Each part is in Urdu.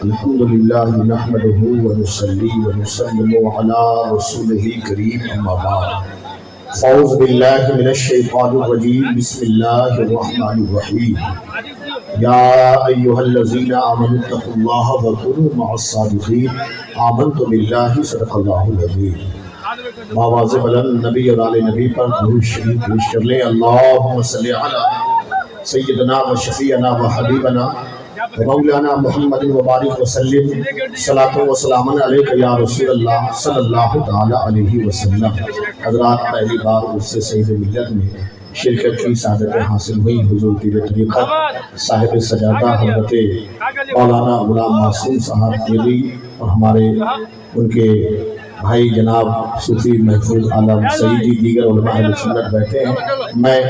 الحمدللہ نحمدہ ونصلی ونسلم علی رسولہ الکریم اما بعد اعوذ باللہ من الشیطان الرجیم بسم اللہ الرحمن الرحیم یا ایہا الذین آمنوا اتقوا اللہ وکونوا مع الصادقین آمنت باللہ صدق اللہ العظیم آواز بلند نبی اور آل نبی پر درود شریف پیش کر لیں۔ اللہم صلی علی سیدنا و شفیعنا و حبیبنا مولانا محمد مبارک وسلم صلاۃ و سلام علیک یا رسول اللہ صلی اللہ تعالی علیہ وسلم۔ حضرات، پہلی بار اس سے سید ملت میں شرکت کی سعادت حاصل ہوئی حضور پیر طریقت صاحب سجادہ حضرت مولانا غلام معصوم صاحب کیلی اور ہمارے ان کے بھائی جناب صوفی محفوظ عالم سعیدی دیگر علماء اہل سنت بیٹھے ہیں۔ میں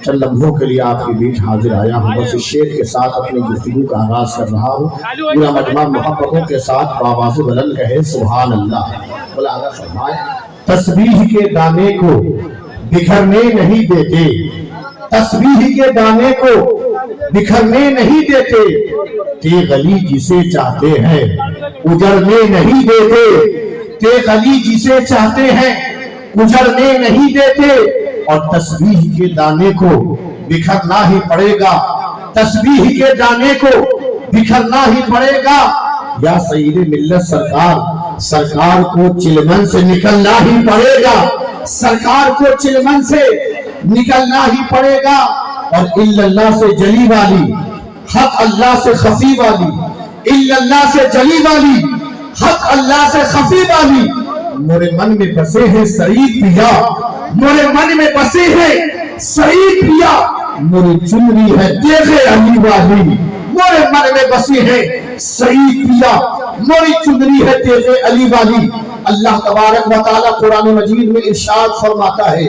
چند لمحوں کے لیے آپ کے بیچ حاضر آیا ہوں، بس اس شعر کے ساتھ اپنی گفتگو کا آغاز کر رہا ہوں۔ پورا مجمع محبتوں کے ساتھ بآواز بلند کہے سبحان اللہ۔ بلا آگا فرمائے، تسبیح کے دانے کو بکھرنے نہیں دیتے، تسبیح کے دانے کو بکھرنے نہیں دیتے، تیغ علی جسے چاہتے ہیں اجڑنے نہیں دیتے، تیغ علی جسے چاہتے ہیں اجڑنے نہیں دیتے، اور تسبیح کے دانے کو بکھرنا ہی پڑے گا، تسبیح کے دانے کو بکھرنا ہی پڑے گا۔ یا سید ملت سرکار کو چلمن سے نکلنا ہی پڑے گا، سرکار کو چلمن سے نکلنا ہی پڑے گا۔ اور الا اللہ سے جلی والی، حق اللہ سے خفی والی، الا اللہ سے جلی والی، حق اللہ سے خفی والی، میرے من میں بسے ہیں سعید پیا، میرے من میں بسے ہیں سعید پیا، میری چنری ہے دیکھ علی والی، میرے من میں بسے ہیں سعید پیا، میری چنری ہے دیکھ علی والی۔ اللہ تبارک و تعالی قرآن مجید میں ارشاد فرماتا ہے،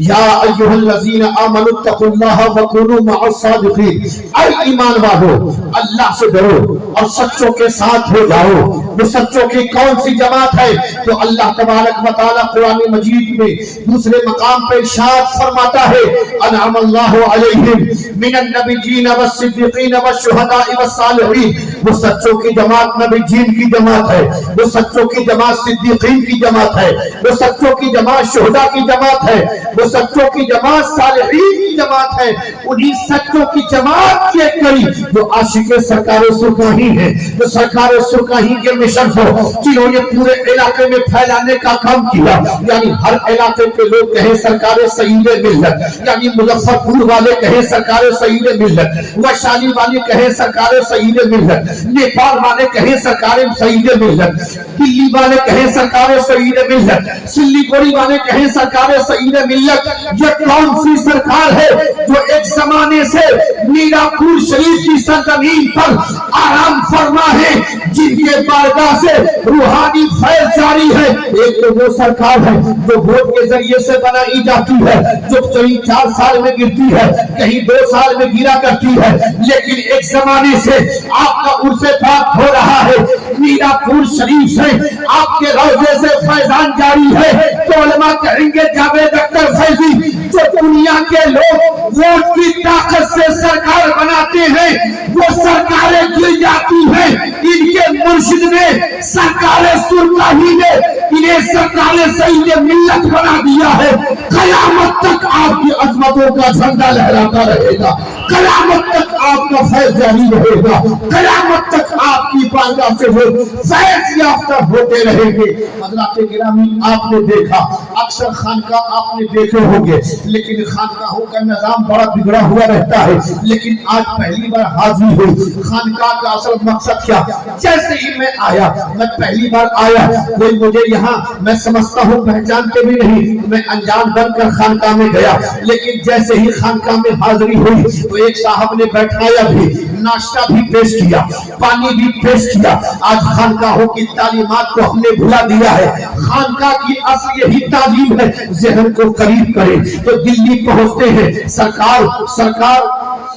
یا ایھا الذین آمنوا اتقوا اللہ وکونوا مع الصادقین، اے ایمان والو اللہ سے ڈرو اور سچوں کے ساتھ ہو جاؤ۔ وہ سچوں کی کون سی جماعت ہے؟ تو اللہ تبارک و تعالی قرآن مجید میں دوسرے مقام پہ ارشاد فرماتا ہے، انعم اللہ علیہم من النبیین والصدیقین والشہداء والصالحین۔ وہ سچوں کی جماعت نبی جین کی جماعت ہے، وہ سچوں کی جماعت صدیقین کی جماعت ہے، وہ سچوں کی جماعت شہداء کی جماعت ہے، وہ سچوں کی جماعت صالحین کی جماعت ہے۔ انہی سچوں کی جماعت کے قریب جو عاشق سرکار سرکاہی ہیں، جو سرکار سرکاہی کے مشن ہو، جنہوں نے پورے علاقے میں پھیلانے کا کام کیا، یعنی ہر علاقے کے لوگ کہیں سرکار سعید ملت، یعنی مظفر پور والے کہیں سرکار سعید ملت، ویشالی والے کہیں سرکار سعید ملت، نیپال والے کہیں سرکار سعید ملت، دلی والے کہیں سرکار سعید ملت، سلی گوڑی والے کہیں سرکار سعید ملت۔ یہ کون سی سرکار ہے جو ایک زمانے سے میرا پور شریف کی سرزمین پر آرام فرما ہے، جن کے بارگاہ سے روحانی فیض جاری ہے؟ ایک تو وہ سرکار ہے جو ووٹ کے ذریعے سے بنائی جاتی ہے، جو کہیں 4 سال میں گرتی ہے، کہیں 2 سال میں گرا کرتی ہے، لیکن ایک زمانے سے آپ کا عرص پاک ہو رہا ہے، میرا پور شریف سے آپ کے روضے سے فیضان جاری ہے، تو علماء کہیں گے جاوید اختر فیضی جو دنیا کے لوگ ووٹ کی طاقت سے سرکار بناتے ہیں، وہ سرکاریں گر جاتی ہیں، ان کے مرشد نے سرکار سرکاہی نے انہیں سرکار سعید ملت بنا دیا ہے۔ قیامت تک آپ کی عظمتوں کا جھنڈا لہراتا رہے گا، قیامت تک آپ کا فیض جاری رہے گا، قیامت تک آپ کی بارگاہ سے وہ فیض یافتہ ہوتے رہیں گے۔ حضرات گرامی، آپ نے دیکھا اکثر خانقاہ آپ نے دیکھے ہوں گے، لیکن خانقاہوں کا نظام بڑا بگڑا ہوا رہتا ہے، لیکن آج پہلی بار حاضری ہوئی۔ خانقاہ کا اصل مقصد کیا؟ جیسے ہی میں پہلی بار آیا، کوئی مجھے یہاں میں سمجھتا ہوں پہچانتے بھی نہیں، میں انجان بن کر خانقاہ میں گیا، لیکن جیسے ہی خانقاہ میں حاضری ہوئی تو ایک صاحب نے بیٹھایا بھی، ناشتہ بھی پیش کیا، پانی بھی پیش کیا۔ آج خانقاہوں کی تعلیمات کو ہم نے بھلا دیا ہے۔ خانقاہ کی اصل یہی تعلیم ہے، ذہن کو قریب کرے۔ تو دلی پہنچتے ہیں، سرکار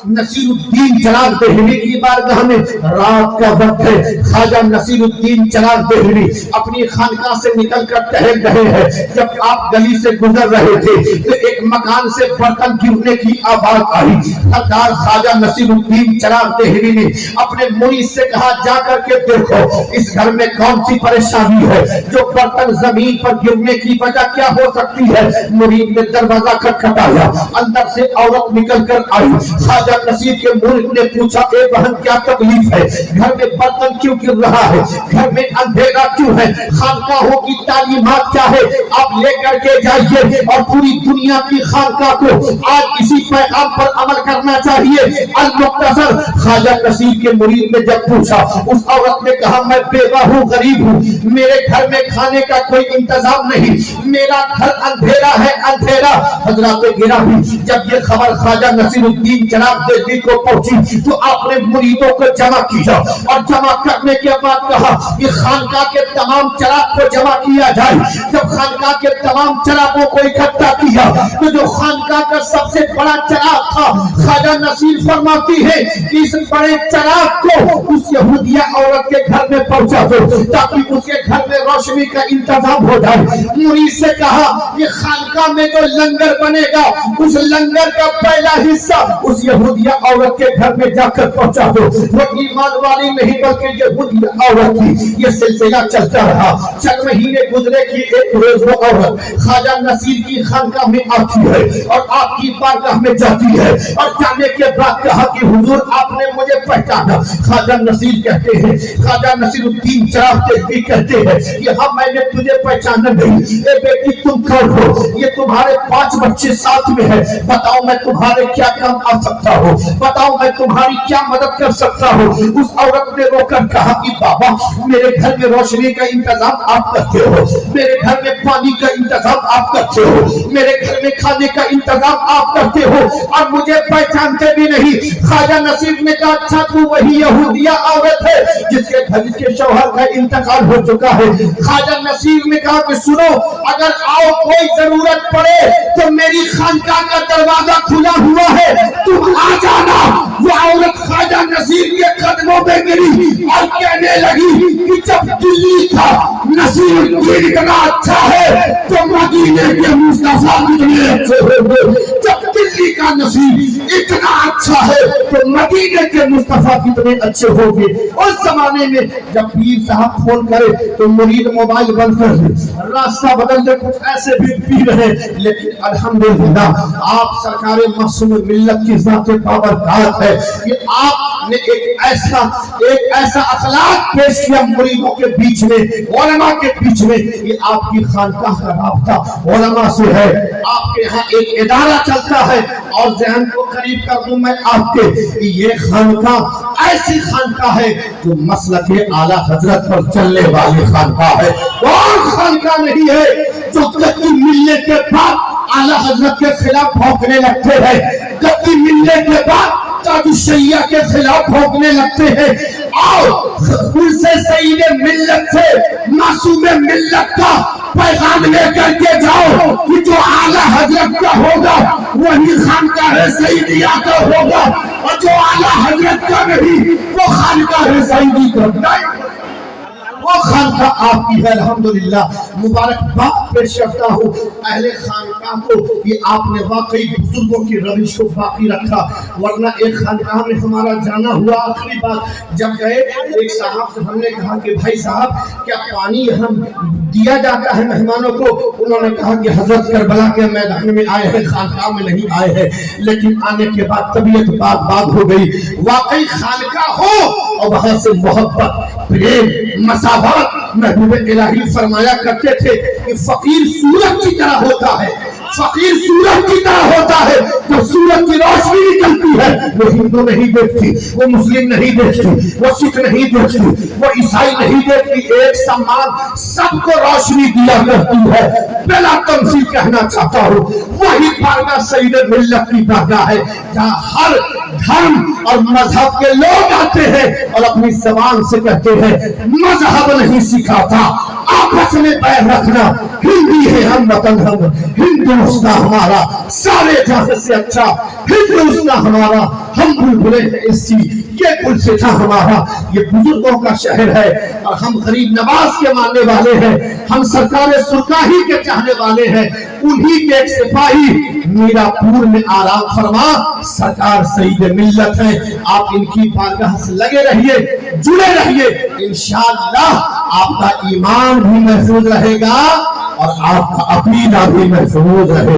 نصیر الدین چراغ دہلوی کی بارگاہ میں، رات کا وقت ہے، خواجہ نصیر الدین چراغ دہلوی اپنی خانقاہ سے نکل کر ٹہل رہے ہیں۔ جب آپ گلی سے گزر رہے تھے تو ایک مکان سے برتن گرنے کی آواز آئی۔ سرکار خواجہ نصیر الدین چراغ دہلوی نے اپنے مرید سے کہا جا کر کے دیکھو اس گھر میں کون سی پریشانی ہے، جو برتن زمین پر گرنے کی وجہ کیا ہو سکتی ہے۔ مرید نے دروازہ کھٹکھٹایا، اندر سے عورت نکل کر آئی۔ خواجہ نصیر کے مرید نے پوچھا اے بہن کیا تکلیف ہے، گھر میں برتن کیوں گر رہا ہے، گھر میں اندھیرا کیوں ہے، خانقاہوں کی تعلیمات کیا ہے، آپ لے کر کے جائیے اور پوری دنیا کی خانقاہ کو آج اسی پیغام پر عمل کرنا چاہیے۔ المختصر خواجہ نصیر کے مرید نے جب پوچھا، اس عورت نے کہا میں بیوہ ہوں، غریب ہوں، میرے گھر میں کھانے کا کوئی انتظام نہیں، میرا گھر اندھیرا ہے، اندھیرا۔ حضرات گرامی جب یہ خبر خواجہ نصیر الدین چراغ دہلوی کو پہنچی تو آپ نے مریدوں کو جمع کیا اور جمع کرنے کے بعد کہا کہ خانقاہ کے تمام چراغ کو جمع کیا جائے۔ جب خانقاہ کے تمام چراغوں کو اکٹھا کیا تو جو خانقاہ کا سب سے بڑا چراغ تھا، خواجہ نصیر فرماتی ہے کہ اس بڑے چراغ کو اس یہودیہ عورت کے گھر میں پہنچا دو تاکہ اس کے گھر میں روشنی کا انتظام ہو جائے۔ مرید سے کہا یہ خانقاہ میں جو لنگر بنے گا اس لنگر کا پہلا حصہ اس یہودیہ عورت کے گھر میں جا کر پہنچا دو۔ وہ ایمان والی نہیں بلکہ یہودیہ عورت تھی۔ یہ سلسلہ چلتا رہا، چند مہینے گزرے کہ ایک روز وہ عورت خواجہ نصیر کی خانقاہ میں آتی ہے اور آپ کی بارگاہ میں جاتی ہے اور جانے کے بعد کہا کہ حضور آپ نے مجھے پہچانا۔ خواجہ نصیر کہتے ہیں، خواجہ نصیر الدین چراغ دہلوی کہتے ہیں کہ ہاں میں نے تجھے پہچانا نہیں، اے بیٹی تم کون ہو، یہ تمہارے 5 بچے ساتھ میں ہیں، بتاؤ میں تمہارے کیا کام آ سکتا ہوں، بتاؤ میں تمہاری کیا مدد کر سکتا ہوں۔ اس عورت نے رو کر کہا کہ بابا میرے گھر میں روشنی کا انتظام آپ کرتے ہو، میرے گھر میں پانی کا انتظام آپ کرتے ہو، میرے گھر میں کھانے کا انتظام آپ کرتے ہو اور مجھے پہچانتے بھی نہیں۔ خواجہ نصیر نے کہا اچھا تو وہی یہودیہ عورت ہے جس کے گھر کے شوہر کا انتقال ہو چکا ہے۔ خواجہ نصیر نے کہا کہ سنو اگر آؤ کوئی ضرورت پڑے تو میری خانقاہ کا دروازہ کھلا ہوا ہے، تم آ جانا۔ وہ عورت خواجہ نصیر کے قدموں پہ گری اور کہنے لگی کہ جب دلی تھا نصیر الدین اتنا اچھا ہے تو مدینے کے مصطفیٰ کتنے اچھے ہوگے، جب دلی کا نصیر اتنا اچھا ہے تو مدینے کے مصطفیٰ کتنے اچھے ہوگے۔ اس زمانے میں جب پیر صاحب فون کرے تو مرید موبائل بند کر دے، راستہ بدل دے، کچھ ایسے بھی پیر ہیں، لیکن الحمدللہ آپ سرکار معصوم ملت کی ذات بابرکات ہے کہ آپ نے ایک ایسا اخلاق پیش کیا مریدوں کے بیچ میں، علماء کے بیچ میں۔ یہ آپ کی خانقاہ کا رابطہ علماء سے ہے، آپ کے ہاں ایک ادارہ چلتا ہے۔ اور ذہن کو قریب کر دوں میں آپ کے کہ یہ خانقاہ ایسی خانقاہ ہے جو مسلک اعلیٰ حضرت پر چلنے والی خانقاہ ہے، اور خانقاہ نہیں ہے جو گدی ملنے کے بعد اعلیٰ حضرت کے خلاف بھونکنے لگتے ہیں، گدی ملنے کے بعد تاج الشریعہ کے خلاف بھونکنے لگتے ہیں۔ اور ان سے سید ملت سے معصوم ملت کا پیغام لے کر کے جاؤ کہ جو اعلیٰ حضرت کا ہوگا وہی خانقاہ سیدیہ کا ہوگا، اور جو اعلیٰ حضرت کا نہیں وہ خانقاہ سیدی کا نہیں۔ وہ خانقاہ آپ کی ہے، الحمدللہ مبارکباد پیش کرتا ہوں اہل خانقاہ کو کہ آپ نے واقعی بزرگوں کی روش کو باقی رکھا، ورنہ ایک خانقاہ میں ہمارا جانا ہوا آخری بات جب گئے ایک صاحب سے ہم نے کہا کہ بھائی صاحب کیا پانی ہم دیا جاتا ہے مہمانوں کو؟ انہوں نے کہا کہ حضرت کربلا کے میدان میں آئے ہیں، خانقاہ میں نہیں آئے ہیں، لیکن آنے کے بعد طبیعت باغ ہو گئی۔ واقعی خانقاہ ہو اور وہاں سے محبت، پریم، مساوات محبوب الہی فرمایا کرتے تھے کہ فقیر سورج کی طرح ہوتا ہے، فقیر سورج کی طرح ہوتا ہے، جو سورج کی روشنی نکلتی ہے وہ ہندو نہیں دیکھتی، وہ مسلم نہیں دیکھتی، وہ سکھ نہیں دیکھتی، وہ عیسائی نہیں دیکھتی، ایک سمان سب کو روشنی دیا کرتی ہے۔ بلا تمثیل کہنا چاہتا ہوں وہی بارگاہ سید ملت کی بارگاہ ہے جہاں ہر دھرم اور مذہب کے لوگ آتے ہیں اور اپنی زبان سے کہتے ہیں مذہب نہیں سکھاتا، آپس میں پیر رکھنا. ہندی ہے ہم وطن ہم، ہندوستان ہمارا سارے جہاں سے اچھا ہندوستان ہمارا. ہم بلبلے ہیں اس کی، یہ گلستاں ہمارا. یہ بزرگوں کا شہر ہے اور ہم غریب نواز کے ماننے والے ہیں. ہم سرکار سرکاہی کے چاہنے والے ہیں. انہی کے ایک سپاہی میرا پور میں آرام فرما سرکار سعید ملت ہیں. آپ ان کی بارگاہ سے لگے رہیے، جڑے رہیے. انشاءاللہ آپ کا ایمان بھی محفوظ رہے گا اور آپ کا عقیدہ بھی محفوظ رہے گا.